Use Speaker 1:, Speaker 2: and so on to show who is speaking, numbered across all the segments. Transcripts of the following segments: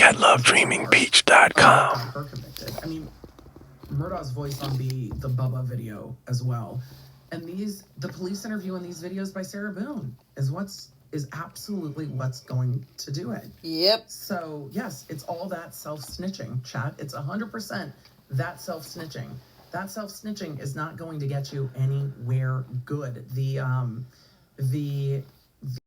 Speaker 1: at lovedreamingpeach.com.
Speaker 2: Got her convicted. I mean, Murdaugh's voice on the Bubba video as well. And the police interview in these videos by Sarah Boone is absolutely what's going to do it.
Speaker 3: Yep.
Speaker 2: So yes, it's all that self-snitching, chat. It's 100% that self-snitching. That self-snitching is not going to get you anywhere good. The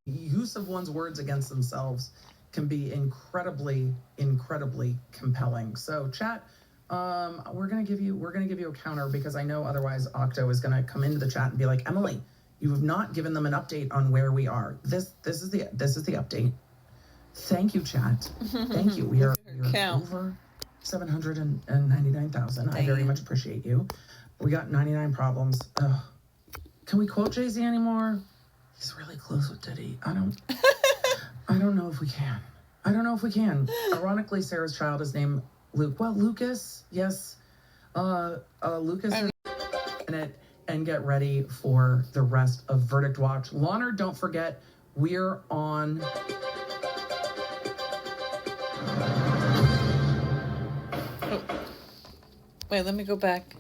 Speaker 2: use of one's words against themselves can be incredibly, incredibly compelling. So chat, we're gonna give you a counter, because I know otherwise Octo is gonna come into the chat and be like, Emily, you have not given them an update on where we are. This is the update. Thank you, chat. Thank you. We are over 799,000. I very much appreciate you. We got 99 problems. Ugh. Can we quote Jay-Z anymore? He's really close with Diddy. I don't know if we can. Ironically, Sarah's child is named Luke. Well, Lucas, yes. Lucas in it, and get ready for the rest of Verdict Watch. Launer, don't forget, we're on...
Speaker 3: Oh. Wait, let me go back.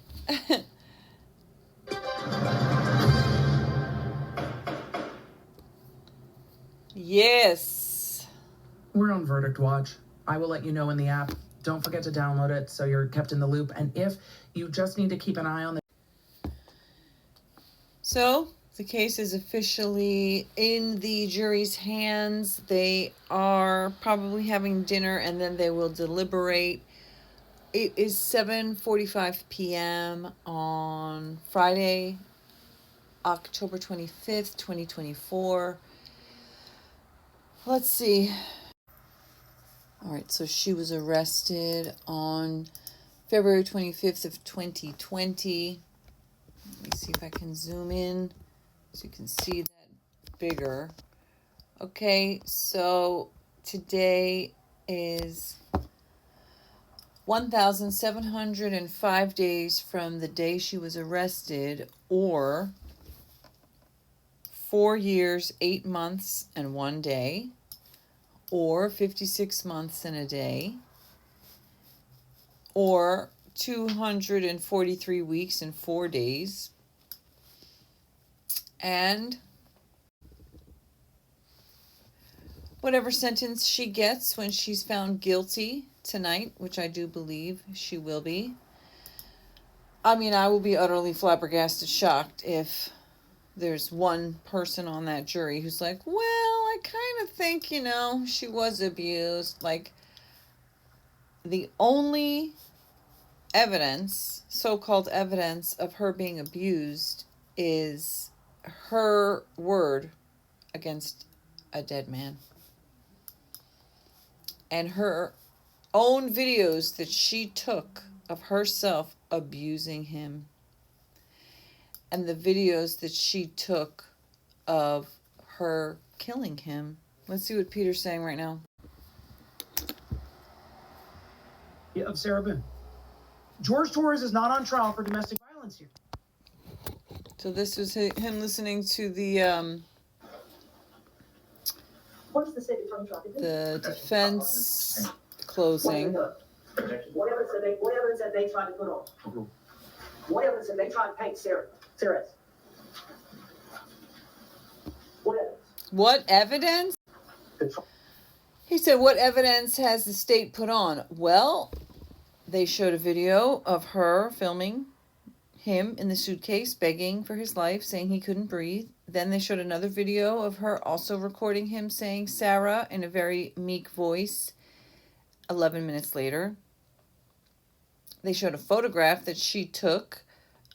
Speaker 3: Yes.
Speaker 2: We're on Verdict Watch. I will let you know in the app. Don't forget to download it so you're kept in the loop. And if you just need to keep an eye on the...
Speaker 3: So, the case is officially in the jury's hands. They are probably having dinner and then they will deliberate. It is 7:45 p.m. on Friday, October 25th, 2024. Let's see. All right, so she was arrested on February 25th of 2020. Let me see if I can zoom in so you can see that bigger. Okay, so today is 1,705 days from the day she was arrested, or 4 years, 8 months, and 1 day, or 56 months and a day, or 243 weeks and 4 days, and whatever sentence she gets when she's found guilty tonight, which I do believe she will be. I mean, I will be utterly flabbergasted, shocked if there's one person on that jury who's like, well, I kind of think, she was abused. Like, the only evidence, so-called evidence of her being abused is her word against a dead man. And her own videos that she took of herself abusing him. And the videos that she took of her killing him. Let's see what Peter's saying right now.
Speaker 4: Yeah, of Sarah Boone. George Torres is not on trial for domestic violence here.
Speaker 3: So this was him listening to the defense closing.
Speaker 5: What evidence that they tried to put on? What evidence that they tried to paint Sarah?
Speaker 3: What evidence? He said, what evidence has the state put on? Well, they showed a video of her filming him in the suitcase, begging for his life, saying he couldn't breathe. Then they showed another video of her also recording him saying Sarah in a very meek voice 11 minutes later. They showed a photograph that she took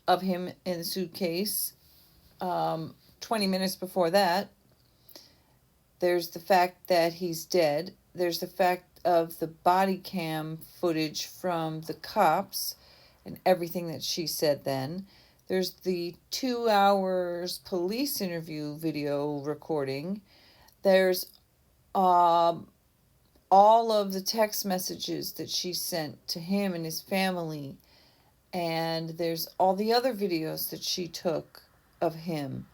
Speaker 3: of him in the suitcase 20 minutes before that. There's the fact that he's dead. There's the fact of the body cam footage from the cops and everything that she said then. There's the 2 hours police interview video recording. There's all of the text messages that she sent to him and his family. And there's all the other videos that she took of him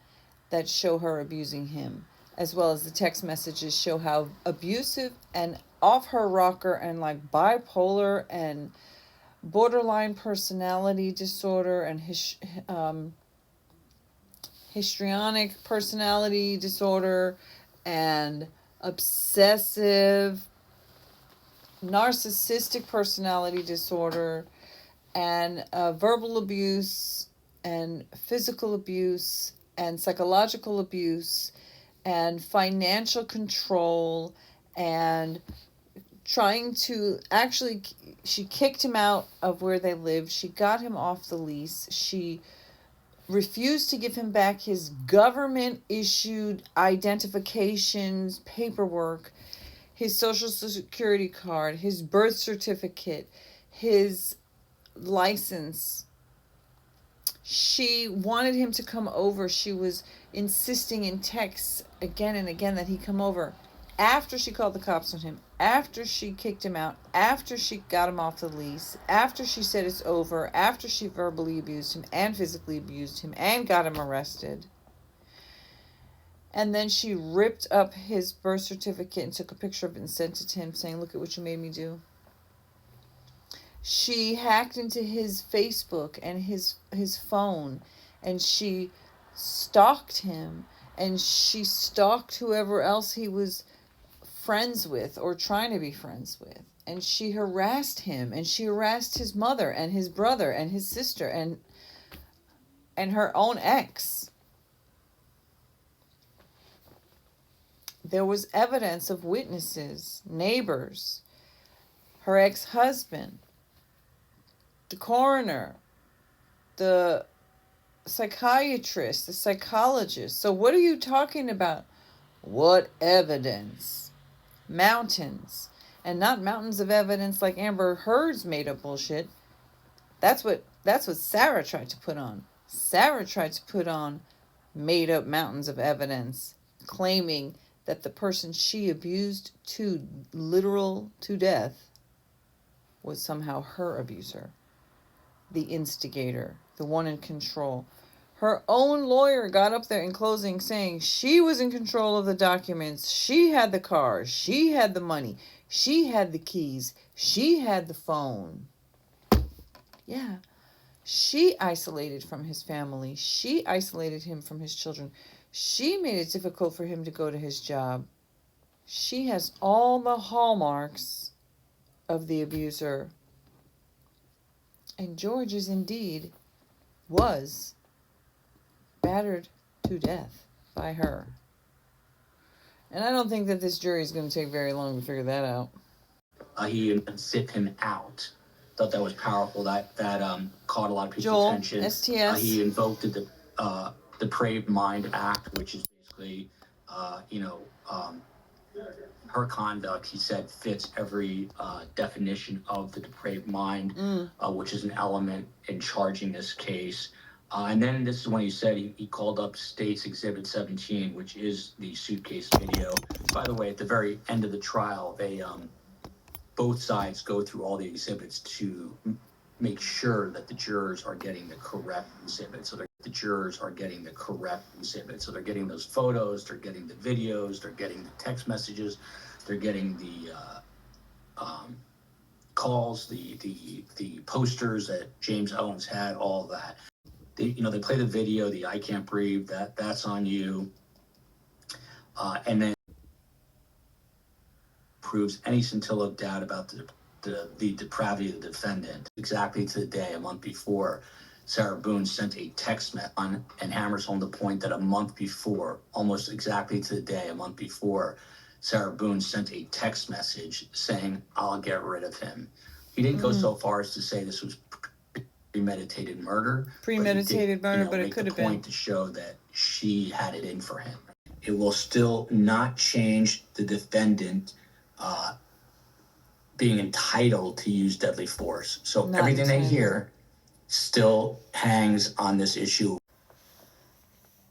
Speaker 3: that show her abusing him. as well as the text messages, show how abusive and off her rocker and like bipolar and borderline personality disorder and histrionic personality disorder and obsessive narcissistic personality disorder and verbal abuse and physical abuse and psychological abuse and financial control and trying to actually, she kicked him out of where they lived. She got him off the lease. She refused to give him back his government issued identifications paperwork, his social security card, his birth certificate, his license. She wanted him to come over. She was insisting in texts again and again that he come over. After she called the cops on him, after she kicked him out, after she got him off the lease, after she said it's over, after she verbally abused him and physically abused him and got him arrested. And then she ripped up his birth certificate and took a picture of it and sent it to him saying, look at what you made me do. She hacked into his Facebook and his phone, and she stalked him, and she stalked whoever else he was friends with or trying to be friends with. And she harassed him, and she harassed his mother and his brother and his sister and her own ex. There was evidence of witnesses, neighbors, her ex-husband, the coroner, the psychiatrist, the psychologist. So what are you talking about? What evidence? Mountains. And not mountains of evidence like Amber Heard's made up bullshit. That's what Sarah tried to put on. Sarah tried to put on made up mountains of evidence, claiming that the person she abused to death was somehow her abuser, the instigator, the one in control. Her own lawyer got up there in closing saying she was in control of the documents. She had the car. She had the money. She had the keys. She had the phone. Yeah. She isolated from his family. She isolated him from his children. She made it difficult for him to go to his job. She has all the hallmarks of the abuser. And George was battered to death by her. And I don't think that this jury is going to take very long to figure that out.
Speaker 6: He even sip him out. Thought that was powerful. That caught a lot of people's
Speaker 3: Joel,
Speaker 6: attention.
Speaker 3: STS.
Speaker 6: He invoked the Depraved Mind Act, which is basically, her conduct, he said, fits every definition of the depraved mind, which is an element in charging this case. And then this is when he said he called up State's Exhibit 17, which is the suitcase video. By the way, at the very end of the trial, they both sides go through all the exhibits to make sure that the jurors are getting the correct exhibit. So they're getting those photos, they're getting the videos, they're getting the text messages, they're getting the calls, the posters that James Owens had, all of that. They play the video, the I can't breathe, that's on you. And then proves any scintilla of doubt about the depravity of the defendant. Exactly to the day, a month before, Sarah Boone sent a text message on and hammers home the point that a month before, almost exactly to the day, a month before, Sarah Boone sent a text message saying, I'll get rid of him. He didn't go so far as to say this was premeditated murder. But it could have been. Point to show that she had it in for him. It will still not change the defendant being entitled to use deadly force. So not everything they hear still hangs on this issue.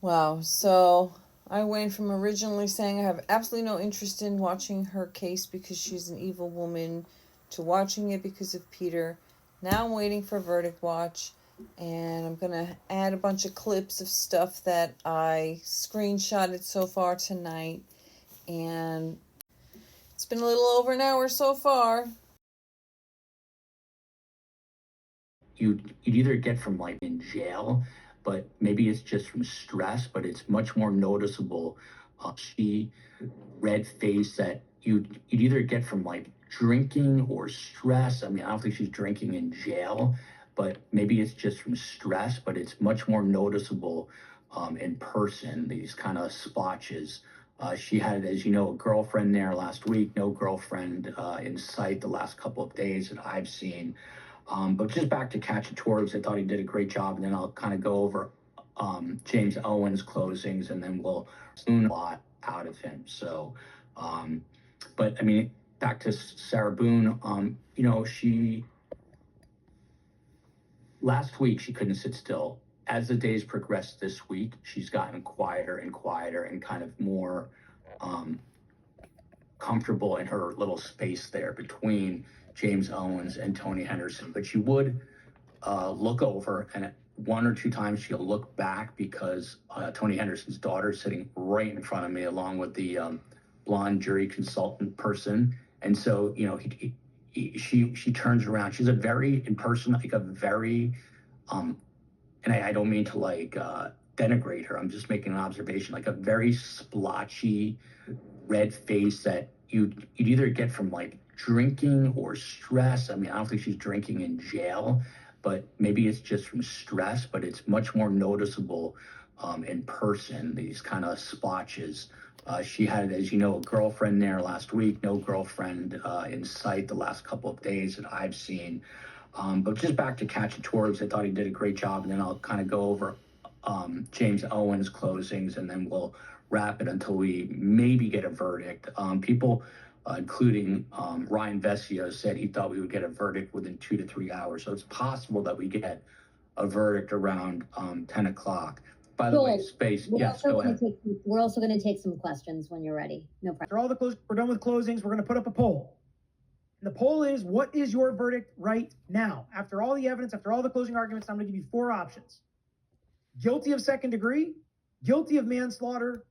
Speaker 3: Wow. So I went from originally saying I have absolutely no interest in watching her case because she's an evil woman to watching it because of Peter. Now I'm waiting for Verdict Watch. And I'm going to add a bunch of clips of stuff that I screenshotted so far tonight. And it's been a little over an hour so far.
Speaker 6: You'd either get from like in jail, but maybe it's just from stress, but it's much more noticeable. She red face that you'd either get from like drinking or stress. I mean, I don't think she's drinking in jail, but maybe it's just from stress, but it's much more noticeable in person, these kind of splotches. She had, as you know, a girlfriend there last week, no girlfriend in sight the last couple of days that I've seen. But just back to Cacciatore's, I thought he did a great job, and then I'll kind of go over James Owens' closings, and then we'll soon a lot out of him. So, but I mean, back to Sarah Boone, you know, she last week she couldn't sit still. As the days progressed this week, she's gotten quieter and quieter and kind of more comfortable in her little space there between James Owens and Tony Henderson. But she would look over, and one or two times she'll look back because Tony Henderson's daughter is sitting right in front of me, along with the blonde jury consultant person. And so, you know, she turns around. She's a very, in person, like a very, and I don't mean to like denigrate her. I'm just making an observation, like a very splotchy red face that you'd either get from like drinking or stress. I mean, I don't think she's drinking in jail, but maybe it's just from stress, but it's much more noticeable in person, these kind of splotches. She had, as you know, a girlfriend there last week, no girlfriend in sight the last couple of days that I've seen. But just back to Cacciatore's, I thought he did a great job, and then I'll kind of go over James Owens' closings, and then we'll wrap it until we maybe get a verdict. People, including Ryan Vesio, said he thought we would get a verdict within 2 to 3 hours. So it's possible that we get a verdict around 10 o'clock. By the way, Space, yes, go ahead.
Speaker 7: We're also going to take some questions when you're ready. No problem.
Speaker 4: We're done with closings. We're going to put up a poll. And the poll is, what is your verdict right now? After all the evidence, after all the closing arguments, I'm going to give you 4 options. Guilty of second degree, guilty of manslaughter,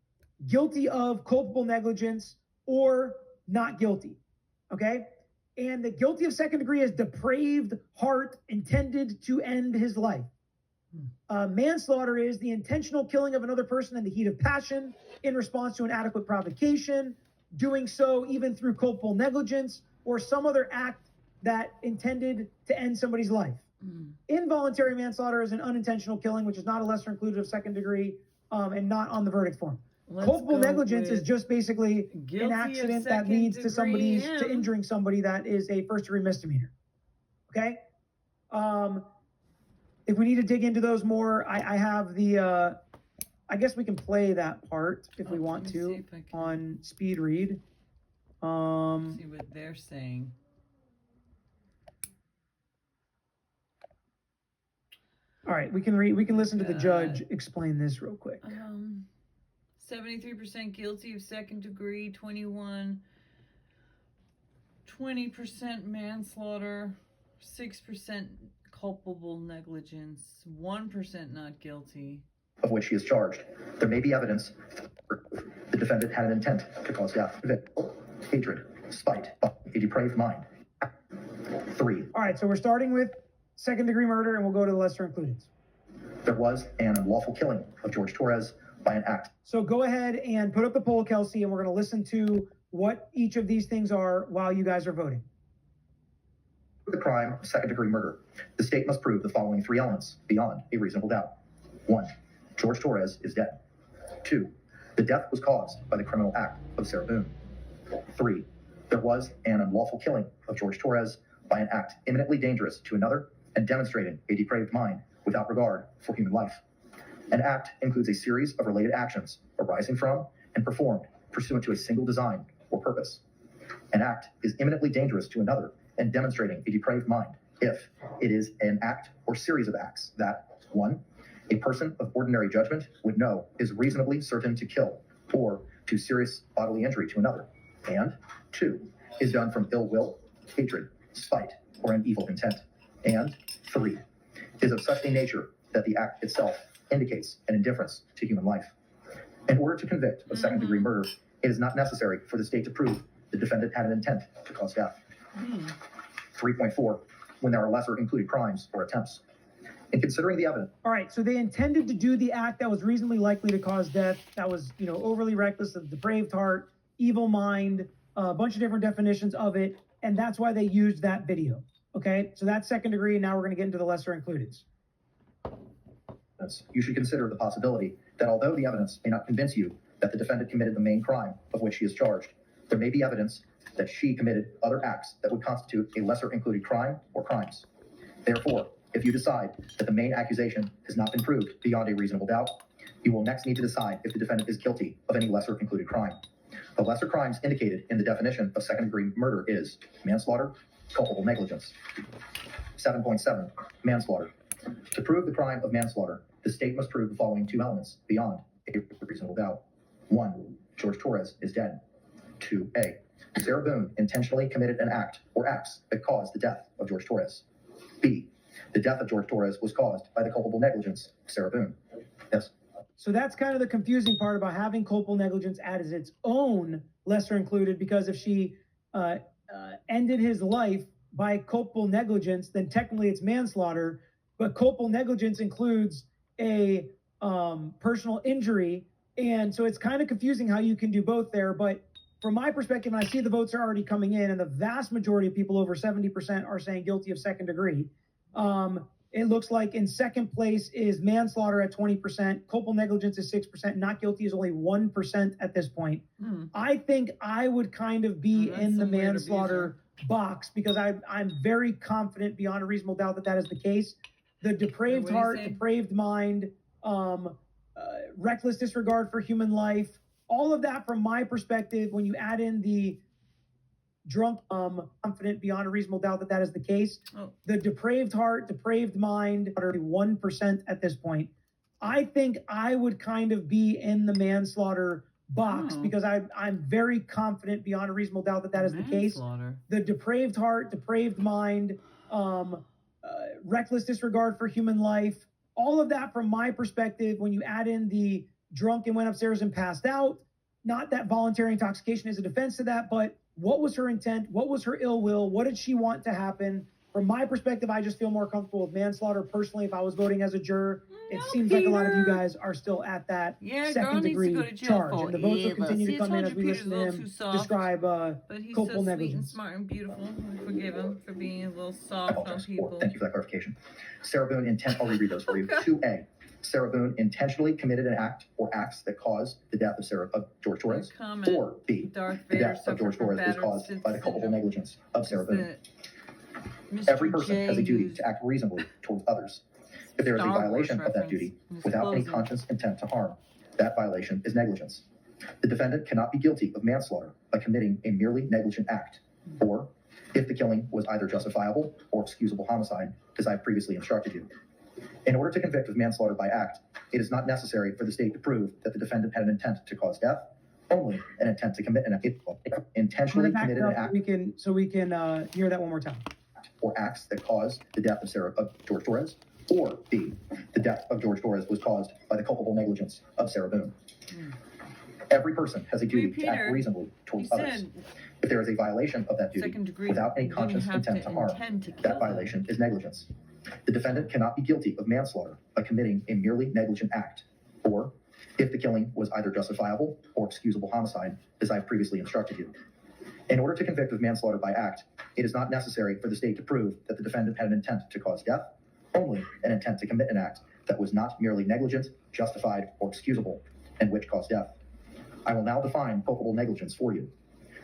Speaker 4: guilty of culpable negligence, or not guilty. Okay? And the guilty of second degree is depraved heart intended to end his life. Manslaughter is the intentional killing of another person in the heat of passion in response to an adequate provocation, doing so even through culpable negligence or some other act that intended to end somebody's life. Involuntary manslaughter is an unintentional killing, which is not a lesser included of second degree and not on the verdict form. Culpable negligence is just basically an accident that leads to somebody to injuring somebody that is a first degree misdemeanor. Okay? If we need to dig into those more, I have the, I guess we can play that part if we want to on speed read.
Speaker 3: See what they're saying.
Speaker 4: All right, we can listen to the judge explain this real quick.
Speaker 3: 73% guilty of second degree, 20% manslaughter, 6% culpable negligence, 1% not guilty.
Speaker 8: Of which he is charged. There may be evidence the defendant had an intent to cause death, hatred, spite, a depraved mind. 3.
Speaker 4: All right, so we're starting with second degree murder, and we'll go to the lesser included.
Speaker 8: There was an unlawful killing of George Torres by an act.
Speaker 4: So go ahead and put up the poll, Kelsey, and we're going to listen to what each of these things are while you guys are voting.
Speaker 8: For the crime of second degree murder, the state must prove the following 3 elements beyond a reasonable doubt. 1. George Torres is dead. 2. The death was caused by the criminal act of Sarah Boone. 3. There was an unlawful killing of George Torres by an act imminently dangerous to another and demonstrating a depraved mind without regard for human life. An act includes a series of related actions arising from and performed pursuant to a single design or purpose. An act is imminently dangerous to another and demonstrating a depraved mind if it is an act or series of acts that, 1, a person of ordinary judgment would know is reasonably certain to kill or to serious bodily injury to another, and 2, is done from ill will, hatred, spite, or an evil intent, and 3, is of such a nature that the act itself indicates an indifference to human life. In order to convict of second-degree murder, it is not necessary for the state to prove the defendant had an intent to cause death. 3.4, when there are lesser included crimes or attempts. In considering the evidence.
Speaker 4: All right, so they intended to do the act that was reasonably likely to cause death, that was, overly reckless, of depraved heart, evil mind, a bunch of different definitions of it, and that's why they used that video. Okay, so that's second degree, and now we're going to get into the lesser included.
Speaker 8: You should consider the possibility that although the evidence may not convince you that the defendant committed the main crime of which she is charged, there may be evidence that she committed other acts that would constitute a lesser included crime or crimes. Therefore, if you decide that the main accusation has not been proved beyond a reasonable doubt, you will next need to decide if the defendant is guilty of any lesser included crime. The lesser crimes indicated in the definition of second-degree murder is manslaughter, culpable negligence. 7.7, manslaughter. To prove the crime of manslaughter, the state must prove the following two elements beyond a reasonable doubt. 1, George Torres is dead. 2A, Sarah Boone intentionally committed an act or acts that caused the death of George Torres. B, the death of George Torres was caused by the culpable negligence of Sarah Boone. Yes.
Speaker 4: So that's kind of the confusing part about having culpable negligence as its own lesser included, because if she ended his life by culpable negligence, then technically it's manslaughter, but culpable negligence includes a personal injury. And so it's kind of confusing how you can do both there. But from my perspective, and I see the votes are already coming in, and the vast majority of people, over 70%, are saying guilty of second degree. It looks like in second place is manslaughter at 20%, culpable negligence is 6%, not guilty is only 1% at this point. I think I would kind of be in the manslaughter box, because I'm very confident beyond a reasonable doubt that that is the case. The depraved heart, depraved mind, reckless disregard for human life, all of that from my perspective, when you add in the drunk, confident beyond a reasonable doubt that that is the case. The depraved heart, depraved mind, 1% at this point. I think I would kind of be in the manslaughter box, because I'm very confident beyond a reasonable doubt that that is the case. The depraved heart, depraved mind, reckless disregard for human life, all of that from my perspective, when you add in the drunk and went upstairs and passed out, not that voluntary intoxication is a defense to that, but what was her intent? What was her ill will? What did she want to happen? From my perspective, I just feel more comfortable with manslaughter. Personally, if I was voting as a juror, it seems like a lot of you guys are still at that second degree charge. And the votes will continue to come in as we listen to him describe culpable negligence.
Speaker 3: Sweet and smart and beautiful. We forgive him for being a little soft on people.
Speaker 8: Thank you for that clarification. Sarah Boone, I'll reread those for you. 2A. Sarah Boone intentionally committed an act or acts that caused the death of George Torres. Or B, the death of George Torres was caused by the culpable negligence of Sarah Boone. Every person has a duty to act reasonably towards others. If there is a violation of that duty without any conscious intent to harm, that violation is negligence. The defendant cannot be guilty of manslaughter by committing a merely negligent act, or if the killing was either justifiable or excusable homicide, as I've previously instructed you. In order to convict of manslaughter by act, it is not necessary for the state to prove that the defendant had an intent to cause death, only an intent to commit an act. Intentionally committed an act.
Speaker 4: We can hear that one more time.
Speaker 8: Or acts that caused the death of George Torres, or B, the death of George Torres was caused by the culpable negligence of Sarah Boone. Every person has a duty to act reasonably towards others. If there is a violation of that duty without any conscious intent to harm, that violation is negligence. The defendant cannot be guilty of manslaughter by committing a merely negligent act, or if the killing was either justifiable or excusable homicide, as I've previously instructed you. In order to convict of manslaughter by act, it is not necessary for the state to prove that the defendant had an intent to cause death, only an intent to commit an act that was not merely negligent, justified, or excusable, and which caused death. I will now define culpable negligence for you.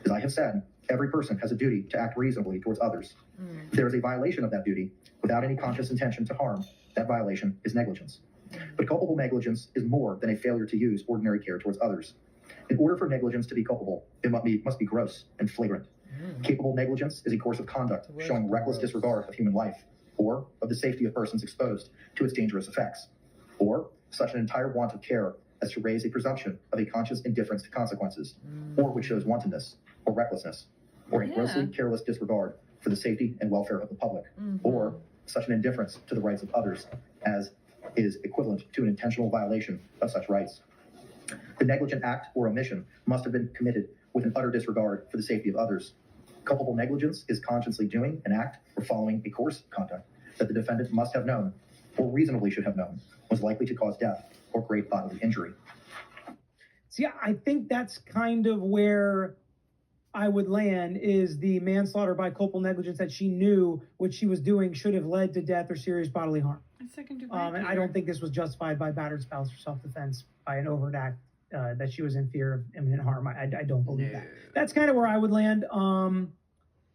Speaker 8: As I have said, every person has a duty to act reasonably towards others. If there is a violation of that duty without any conscious intention to harm, that violation is negligence. But culpable negligence is more than a failure to use ordinary care towards others. In order for negligence to be culpable, it must be gross and flagrant. Capable negligence is a course of conduct showing reckless disregard of human life, or of the safety of persons exposed to its dangerous effects, or such an entire want of care as to raise a presumption of a conscious indifference to consequences, or which shows wantonness or recklessness, or a grossly careless disregard for the safety and welfare of the public, or such an indifference to the rights of others as is equivalent to an intentional violation of such rights. The negligent act or omission must have been committed with an utter disregard for the safety of others. Culpable negligence is consciously doing an act or following a course of conduct that the defendant must have known, or reasonably should have known, was likely to cause death or great bodily injury.
Speaker 4: See, I think that's kind of where I would land, is the manslaughter by culpable negligence, that she knew what she was doing should have led to death or serious bodily harm.
Speaker 3: Second degree.
Speaker 4: And I don't think this was justified by battered spouse or self-defense by an overt act that she was in fear of imminent harm. I don't believe that. That's kind of where I would land.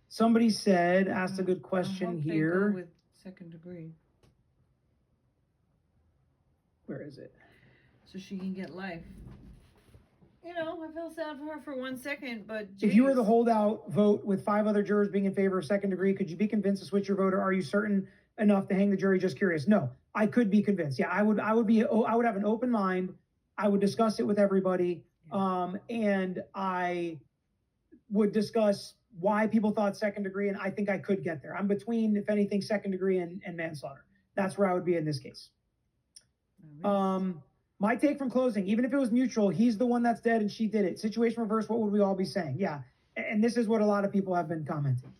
Speaker 4: Somebody asked a good question here.
Speaker 3: With second degree.
Speaker 4: Where is it?
Speaker 3: So she can get life. You know, I feel sad for her for 1 second, but
Speaker 4: if you were the holdout vote with 5 other jurors being in favor of second degree, could you be convinced to switch your vote, or are you certain enough to hang the jury? Just curious. No, I could be convinced. Yeah, I would have an open mind. I would discuss it with everybody. And I would discuss why people thought second degree, and I think I could get there. I'm between, if anything, second degree and manslaughter. That's where I would be in this case. My take from closing, even if it was mutual, he's the one that's dead and she did it. Situation reverse, what would we all be saying? Yeah, and this is what a lot of people have been commenting.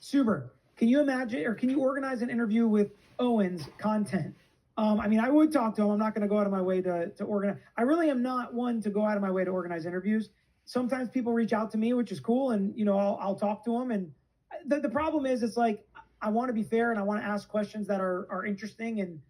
Speaker 4: Suber, can you imagine, or can you organize an interview with Owens content? I mean, I would talk to him. I'm not going to go out of my way to organize. I really am not one to go out of my way to organize interviews. Sometimes people reach out to me, which is cool, and I'll talk to them. And the problem is, it's like, I want to be fair and I want to ask questions that are interesting and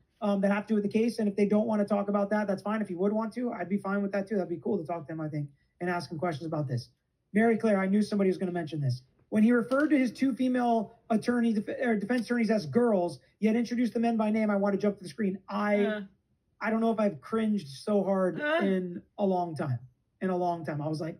Speaker 4: that have to do with the case. And if they don't want to talk about that, that's fine. If you would want to, I'd be fine with that too. That'd be cool to talk to him, I think, and ask him questions about this. Mary Claire, I knew somebody was going to mention this. When he referred to his 2 female defense attorneys as girls, yet introduced the men by name, I want to jump to the screen. I don't know if I've cringed so hard in a long time. I was like,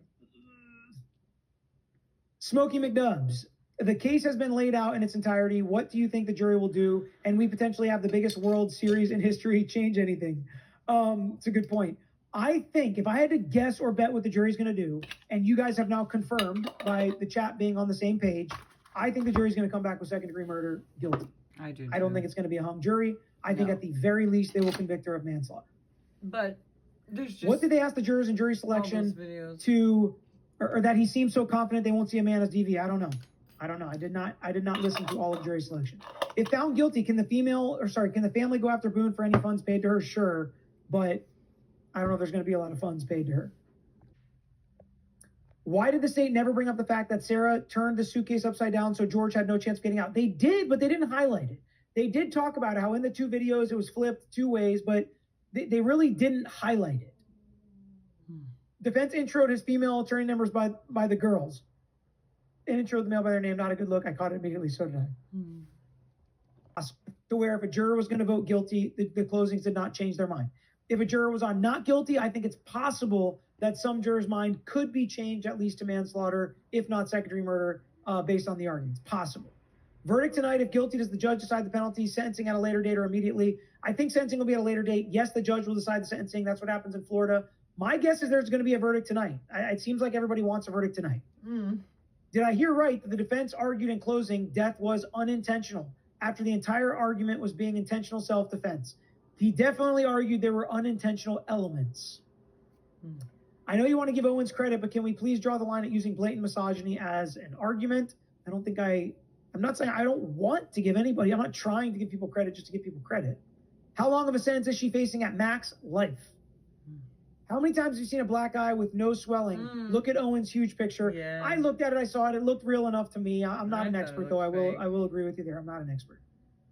Speaker 4: Smokey McDubs. The case has been laid out in its entirety. What do you think the jury will do? And we potentially have the biggest World Series in history. Change anything? It's a good point. I think if I had to guess or bet what the jury's going to do, and you guys have now confirmed by the chat being on the same page, I think the jury's going to come back with second degree murder guilty.
Speaker 3: I do.
Speaker 4: I don't think it's going to be a hung jury. I think at the very least they will convict her of manslaughter.
Speaker 3: But there's just,
Speaker 4: what did they ask the jurors in jury selection to, or that he seems so confident they won't see a man as DV? I don't know. I did not listen to all of jury selection. If found guilty, can the family go after Boone for any funds paid to her? Sure, but I don't know if there's going to be a lot of funds paid to her. Why did the state never bring up the fact that Sarah turned the suitcase upside down so George had no chance of getting out? They did, but they didn't highlight it. They did talk about how in the 2 videos it was flipped 2 ways, but they really didn't highlight it. Defense introed his female attorney members by the girls. And introed the male by their name. Not a good look. I caught it immediately. So did I. To where if a juror was going to vote guilty, the closings did not change their mind. If a juror was on not guilty, I think it's possible that some juror's mind could be changed at least to manslaughter, if not second-degree murder, based on the arguments. Possible. Verdict tonight, if guilty, does the judge decide the penalty? Sentencing at a later date or immediately? I think sentencing will be at a later date. Yes, the judge will decide the sentencing. That's what happens in Florida. My guess is there's going to be a verdict tonight. It seems like everybody wants a verdict tonight. Did I hear right that the defense argued in closing death was unintentional after the entire argument was being intentional self-defense? He definitely argued there were unintentional elements. I know you want to give Owens credit, but can we please draw the line at using blatant misogyny as an argument? I'm not saying I don't want to give anybody, I'm not trying to give people credit just to give people credit. How long of a sentence is she facing at max? Life. How many times have you seen a black eye with no swelling? Look at Owen's huge picture. Yeah. I looked at it, I saw it, it looked real enough to me. I'm not an expert though, I will agree with you there, I'm not an expert.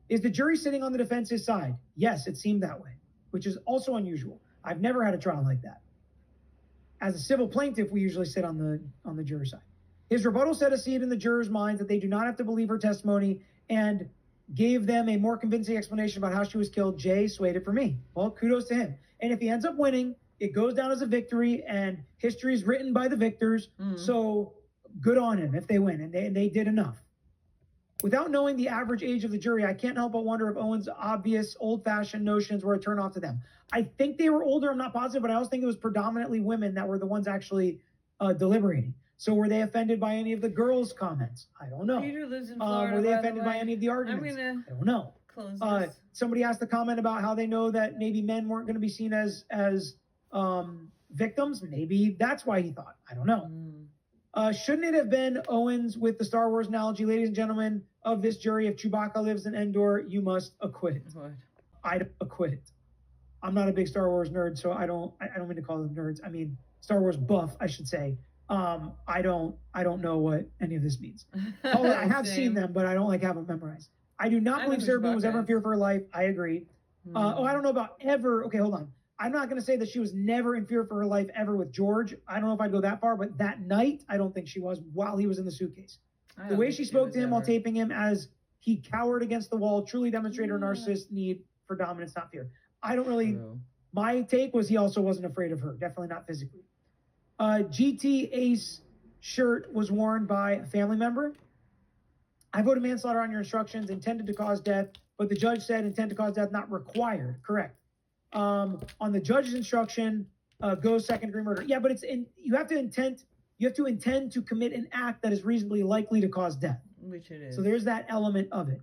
Speaker 4: Is the jury sitting on the defense's side? Yes, it seemed that way, which is also unusual. I've never had a trial like that. As a civil plaintiff, we usually sit on the juror's side. His rebuttal set a seed in the jurors' minds that they do not have to believe her testimony and gave them a more convincing explanation about how she was killed. Jay swayed it for me. Well, kudos to him. And if he ends up winning, it goes down as a victory, and history is written by the victors. So good on him if they win, and they did enough. Without knowing the average age of the jury, I can't help but wonder if Owens' obvious old-fashioned notions were a turnoff to them. I think they were older, I'm not positive, but I also think it was predominantly women that were the ones actually deliberating. So were they offended by any of the girls' comments? I don't know.
Speaker 3: Peter lives in Florida.
Speaker 4: Were they
Speaker 3: by the
Speaker 4: offended by
Speaker 3: way.
Speaker 4: any of the arguments?
Speaker 3: I'm gonna
Speaker 4: I don't know.
Speaker 3: close this.
Speaker 4: Somebody asked a comment about how they know that maybe men weren't going to be seen as victims. Maybe that's why he thought. I don't know. Shouldn't it have been Owens with the Star Wars analogy? Ladies and gentlemen of this jury, if Chewbacca lives in Endor, you must acquit it.
Speaker 3: What?
Speaker 4: I'd acquit it. I'm not a big Star Wars nerd, so I don't mean to call them nerds. I mean Star Wars buff, I should say. I don't know what any of this means. I have seen them, but I don't have them memorized. I do not believe Sarah Boone was ever in fear for her life. I agree. I don't know about ever. Okay, hold on. I'm not going to say that she was never in fear for her life ever with George. I don't know if I'd go that far, but that night, I don't think she was while he was in the suitcase. The way she spoke to him while taping him as he cowered against the wall truly demonstrated her narcissist need for dominance, not fear. I don't really. My take was he also wasn't afraid of her. Definitely not physically. GT Ace shirt was worn by a family member. I voted manslaughter on your instructions, intended to cause death, but the judge said intent to cause death not required. Correct. On the judge's instruction, goes second-degree murder. Yeah, but you have to intend to commit an act that is reasonably likely to cause death.
Speaker 3: Which it is.
Speaker 4: So there's that element of it.